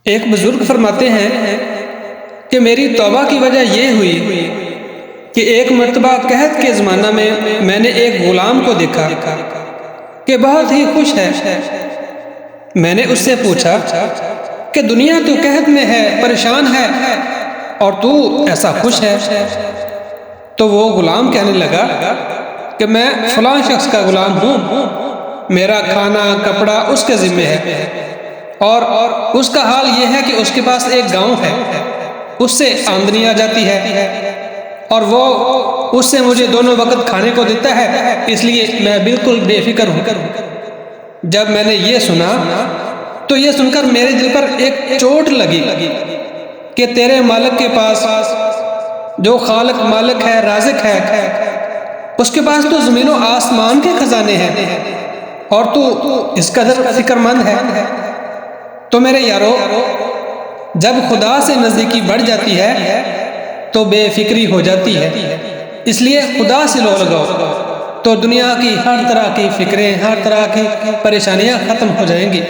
ایک بزرگ فرماتے ہیں کہ میری توبہ کی وجہ یہ ہوئی کہ ایک مرتبہ قحط کے زمانہ میں نے ایک غلام کو دیکھا کہ بہت ہی خوش ہے۔ میں نے اس سے پوچھا کہ دنیا تو قحط میں ہے، پریشان ہے، اور تو ایسا خوش ہے؟ تو وہ غلام کہنے لگا کہ میں فلاں شخص کا غلام ہوں، میرا کھانا کپڑا اس کے ذمہ ہے، اور اس کا حال یہ ہے کہ اس کے پاس ایک گاؤں ہے، اس سے آمدنی آ جاتی ہے، اور وہ اس سے مجھے دونوں وقت کھانے کو دیتا ہے، اس لیے میں بالکل بے فکر ہوں۔ جب میں نے یہ سنا تو یہ سن کر میرے دل پر ایک چوٹ لگی کہ تیرے مالک کے پاس، جو خالق مالک ہے، رازق ہے، اس کے پاس تو زمین و آسمان کے خزانے ہیں، اور تو اس قدر فکر مند ہے۔ تو میرے یارو، جب خدا سے نزدیکی بڑھ جاتی ہے تو بے فکری ہو جاتی ہے، اس لیے خدا سے لو لگاؤ تو دنیا کی ہر طرح کی فکریں، ہر طرح کی پریشانیاں ختم ہو جائیں گی۔